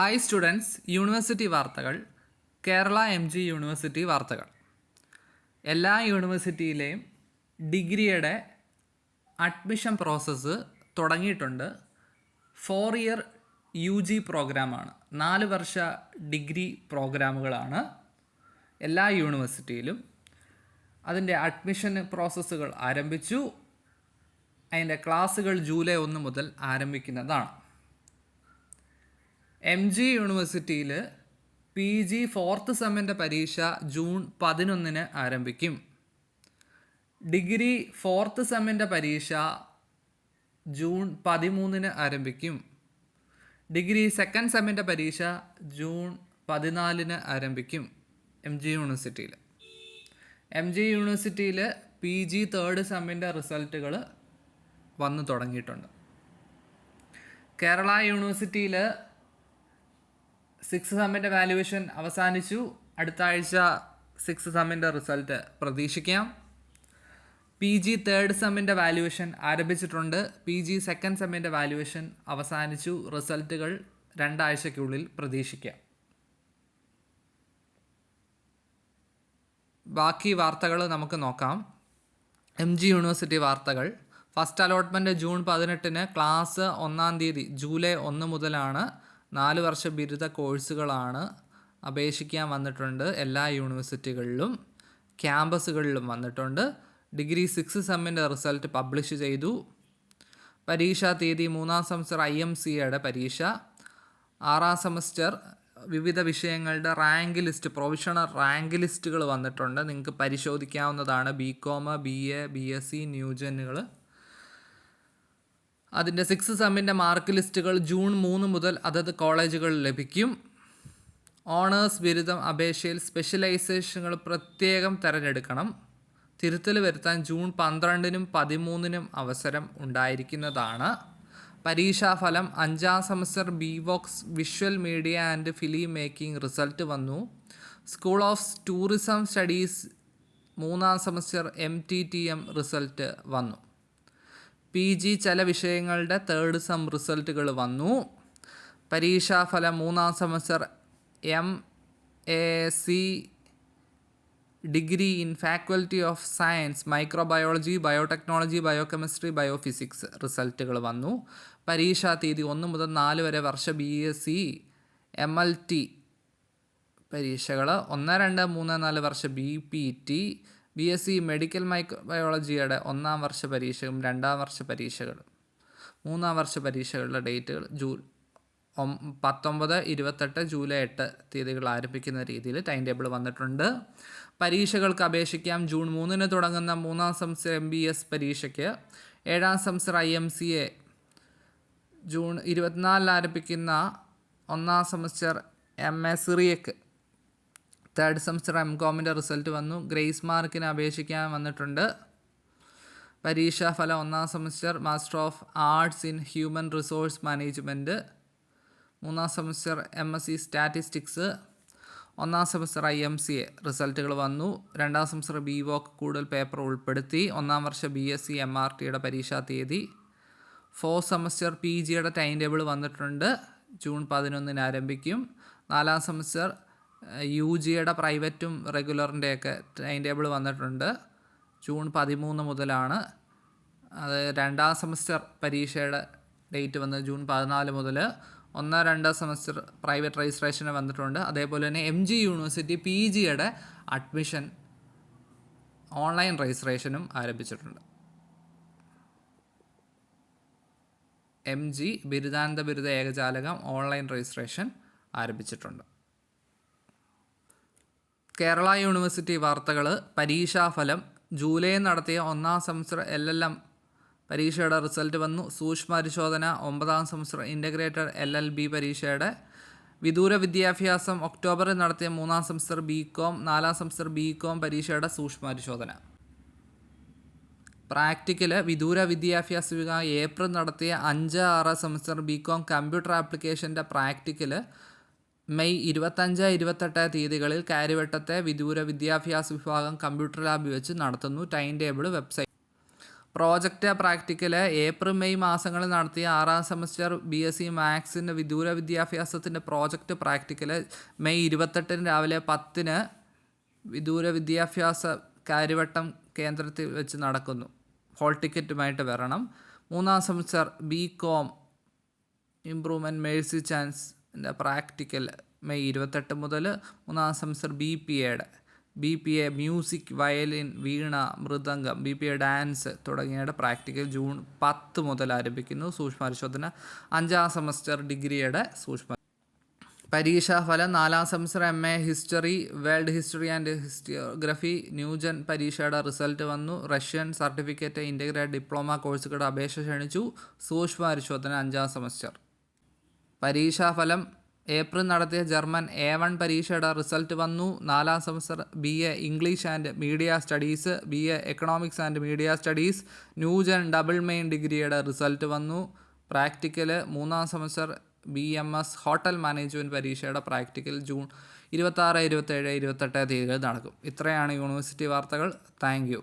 Hi students, university വാർത്തകൾ. Kerala MG university വാർത്തകൾ. എല്ലാ യൂണിവേഴ്സിറ്റിയിലെയും ഡിഗ്രിയുടെ അഡ്മിഷൻ പ്രോസസ്സ് തുടങ്ങിയിട്ടുണ്ട്. 4 ഇയർ UG പ്രോഗ്രാമാണ്. 4 വർഷ ഡിഗ്രി പ്രോഗ്രാമുകളാണ് എല്ലാ യൂണിവേഴ്സിറ്റിയിലും. അതിൻ്റെ അഡ്മിഷൻ പ്രോസസ്സുകൾ ആരംഭിച്ചു. അതിൻ്റെ ക്ലാസ്സുകൾ ജൂലൈ 1 മുതൽ ആരംഭിക്കുന്നതാണ്. MG യൂണിവേഴ്സിറ്റിയിൽ PG 4th സെമ്മിൻ്റെ പരീക്ഷ ജൂൺ 11 ആരംഭിക്കും. ഡിഗ്രി 4th സെമ്മിൻ്റെ പരീക്ഷ ജൂൺ 13 ആരംഭിക്കും. ഡിഗ്രി 2nd സെമ്മിൻ്റെ പരീക്ഷ ജൂൺ 14 ആരംഭിക്കും. MG യൂണിവേഴ്സിറ്റിയിൽ PG 3rd സെമ്മിൻ്റെ റിസൾട്ടുകൾ വന്നു തുടങ്ങിയിട്ടുണ്ട്. കേരള യൂണിവേഴ്സിറ്റിയിൽ 6th സെമ്മിൻ്റെ വാല്യുവേഷൻ അവസാനിച്ചു. അടുത്ത ആഴ്ച 6th സെമ്മിൻ്റെ റിസൾട്ട് പ്രതീക്ഷിക്കാം. PG 3rd സെമ്മിൻ്റെ വാല്യുവേഷൻ ആരംഭിച്ചിട്ടുണ്ട്. PG 2nd സെമ്മിൻ്റെ വാല്യുവേഷൻ അവസാനിച്ചു. റിസൾട്ടുകൾ 2 ആഴ്ചയ്ക്കുള്ളിൽ പ്രതീക്ഷിക്കാം. ബാക്കി വാർത്തകൾ നമുക്ക് നോക്കാം. MG യൂണിവേഴ്സിറ്റി വാർത്തകൾ. ഫസ്റ്റ് അലോട്ട്മെൻറ്റ് ജൂൺ 18, ക്ലാസ് 1-ാം തീയതി ജൂലൈ 1 മുതലാണ്. 4 വർഷ ബിരുദ കോഴ്സുകളാണ് അപേക്ഷിക്കാൻ വന്നിട്ടുണ്ട്. എല്ലാ യൂണിവേഴ്സിറ്റികളിലും ക്യാമ്പസുകളിലും വന്നിട്ടുണ്ട്. ഡിഗ്രി 6th സെമ്മിൻ്റെ റിസൾട്ട് പബ്ലിഷ് ചെയ്തു. പരീക്ഷാ തീയതി 3-ാം സെമസ്റ്റർ IMCAയുടെ പരീക്ഷ. 6-ാം സെമസ്റ്റർ വിവിധ വിഷയങ്ങളുടെ റാങ്ക് ലിസ്റ്റ്, പ്രൊവിഷണൽ റാങ്ക് ലിസ്റ്റുകൾ വന്നിട്ടുണ്ട്. നിങ്ങൾക്ക് പരിശോധിക്കാവുന്നതാണ്. BCom, BA, BSc, ന്യൂജനുകൾ. അതിൻ്റെ 6th സെമ്മിൻ്റെ മാർക്ക് ലിസ്റ്റുകൾ ജൂൺ 3 മുതൽ അതത് കോളേജുകളിൽ ലഭിക്കും. ഓണേഴ്സ് ബിരുദം അപേക്ഷയിൽ സ്പെഷ്യലൈസേഷനുകൾ പ്രത്യേകം തിരഞ്ഞെടുക്കണം. തിരുത്തൽ വരുത്താൻ ജൂൺ 12-നും 13-നും അവസരം ഉണ്ടായിരിക്കുന്നതാണ്. പരീക്ഷാഫലം 5-ാം semester BVox visual media and film making result വന്നു. സ്കൂൾ ഓഫ് ടൂറിസം സ്റ്റഡീസ് 3-ാം സെമസ്റ്റർ MTTM റിസൾട്ട് വന്നു. PG ചില വിഷയങ്ങളുടെ 3rd സെം റിസൾട്ടുകൾ വന്നു. പരീക്ഷാഫലം 3-ാം semester MAC degree in faculty of science microbiology, biotechnology, biochemistry, biophysics റിസൾട്ടുകൾ വന്നു. പരീക്ഷാ തീയതി 1 മുതൽ 4 വരെ വർഷ BSc MLT പരീക്ഷകൾ, 1, 2, 3, 4 വർഷ BPT, BSc മെഡിക്കൽ മൈക്രോബയോളജിയുടെ 1-ാം വർഷ പരീക്ഷകളും 2-ാം വർഷ പരീക്ഷകളും 3-ാം വർഷ പരീക്ഷകളുടെ ഡേറ്റുകൾ 19, 28, ജൂലൈ 8 തീയതികൾ ആരംഭിക്കുന്ന രീതിയിൽ ടൈം ടേബിൾ വന്നിട്ടുണ്ട്. പരീക്ഷകൾക്ക് അപേക്ഷിക്കാം. ജൂൺ 3 തുടങ്ങുന്ന 3-ാം സെമസ്റ്റർ MBS പരീക്ഷയ്ക്ക്, 7-ാം സെമസ്റ്റർ IMCA ജൂൺ 24 ആരംഭിക്കുന്ന 1-ാം semester MA Syriac, 3rd semester MCOMൻ്റെ റിസൾട്ട് വന്നു. ഗ്രേസ് മാർക്കിന് അപേക്ഷിക്കാൻ വന്നിട്ടുണ്ട്. പരീക്ഷാഫലം 1-ാം semester master of arts in human resource management, 3-ാം സെമസ്റ്റർ MSc സ്റ്റാറ്റിസ്റ്റിക്സ്, 1-ാം സെമസ്റ്റർ IMCA റിസൾട്ടുകൾ വന്നു. 2-ാം സെമസ്റ്റർ BVoc കൂടുതൽ പേപ്പർ ഉൾപ്പെടുത്തി. 1-ാം വർഷ BSc MRTയുടെ പരീക്ഷാ തീയതി. 4th സെമസ്റ്റർ PGയുടെ ടൈം ടേബിൾ വന്നിട്ടുണ്ട്. ജൂൺ 11 ആരംഭിക്കും. 4-ാം സെമസ്റ്റർ UGയുടെ പ്രൈവറ്റും റെഗുലറിൻ്റെയൊക്കെ ടൈം ടേബിൾ വന്നിട്ടുണ്ട്. ജൂൺ 13 മുതലാണ്. അത് 2-ാം സെമസ്റ്റർ പരീക്ഷയുടെ ഡേറ്റ് വന്നത് ജൂൺ 14 മുതൽ. 1, 2 സെമസ്റ്റർ പ്രൈവറ്റ് രജിസ്ട്രേഷന് വന്നിട്ടുണ്ട്. അതേപോലെ തന്നെ MG യൂണിവേഴ്സിറ്റി PGയുടെ അഡ്മിഷൻ ഓൺലൈൻ രജിസ്ട്രേഷനും ആരംഭിച്ചിട്ടുണ്ട്. MG ബിരുദാനന്ത ബിരുദ ഏകജാലകം ഓൺലൈൻ രജിസ്ട്രേഷൻ ആരംഭിച്ചിട്ടുണ്ട്. കേരള യൂണിവേഴ്സിറ്റി വാർത്തകൾ. പരീക്ഷാഫലം ജൂലൈ നടത്തിയ 1-ാം സെമസ്റ്റർ LLM പരീക്ഷയുടെ റിസൾട്ട് വന്നു. സൂക്ഷ്മ പരിശോധന 9-ാം സെമസ്റ്റർ ഇൻ്റഗ്രേറ്റഡ് LLB പരീക്ഷയുടെ. വിദൂര വിദ്യാഭ്യാസം ഒക്ടോബറിൽ നടത്തിയ 3-ാം സെമസ്റ്റർ BCom, 4-ാം സെമസ്റ്റർ BCom പരീക്ഷയുടെ സൂക്ഷ്മ പരിശോധന. പ്രാക്ടിക്കൽ വിദൂര വിദ്യാഭ്യാസ വിഭാഗം ഏപ്രിൽ നടത്തിയ 5, 6 സെമസ്റ്റർ BCom കമ്പ്യൂട്ടർ ആപ്ലിക്കേഷൻ്റെ പ്രാക്ടിക്കൽ മെയ് 25, 28 തീയതികളിൽ കാര്യവട്ടത്തെ വിദൂര വിദ്യാഭ്യാസ വിഭാഗം കമ്പ്യൂട്ടർ ലാബ് വെച്ച് നടത്തുന്നു. Time table website. Project practical April May മാസങ്ങളിൽ നടത്തിയ 6ാം സെമസ്റ്റർ BSc മാത്സിൻ്റെ വിദൂര വിദ്യാഭ്യാസത്തിൻ്റെ പ്രോജക്റ്റ് പ്രാക്ടിക്കൽ മെയ് 28 രാവിലെ 10 വിദൂര വിദ്യാഭ്യാസ കാര്യവട്ടം കേന്ദ്രത്തിൽ വെച്ച് നടക്കുന്നു. ഹോൾ ടിക്കറ്റുമായിട്ട് വരണം. 3ാം സെമസ്റ്റർ BCom ഇംപ്രൂവ്മെൻറ്റ് മേഴ്സി ചാൻസിൻ്റെ പ്രാക്ടിക്കൽ മെയ് 28 മുതൽ 3ാം semester BPA music, violin, veena, mridangam, BPA dance തുടങ്ങിയവയുടെ പ്രാക്ടിക്കൽ ജൂൺ 10 മുതൽ ആരംഭിക്കുന്നു. സൂക്ഷ്മ പരിശോധന 5ാം സെമസ്റ്റർ ഡിഗ്രിയുടെ പരീക്ഷാഫലം 4ാം semester MA history, world history and historiography new gen പരീക്ഷയുടെ റിസൾട്ട് വന്നു. റഷ്യൻ സർട്ടിഫിക്കറ്റ് ഇൻ്റഗ്രേറ്റഡ് ഡിപ്ലോമ കോഴ്സുകളുടെ അപേക്ഷ ക്ഷണിച്ചു. സൂക്ഷ്മ പരിശോധന 5ാം സെമസ്റ്റർ. പരീക്ഷാഫലം ഏപ്രിൽ നടത്തിയ ജർമ്മൻ A1 പരീക്ഷയുടെ റിസൾട്ട് വന്നു. 4ാം semester BA English and media studies, BA economics and media studies new gen double main ഡിഗ്രിയുടെ റിസൾട്ട് വന്നു. പ്രാക്ടിക്കൽ 3ാം സെമസ്റ്റർ BMS ഹോട്ടൽ മാനേജ്മെൻറ്റ് പരീക്ഷയുടെ പ്രാക്ടിക്കൽ ജൂൺ 26, 27, 28 തീയതികളിൽ നടക്കും. ഇത്രയാണ് യൂണിവേഴ്സിറ്റി വാർത്തകൾ. Thank U.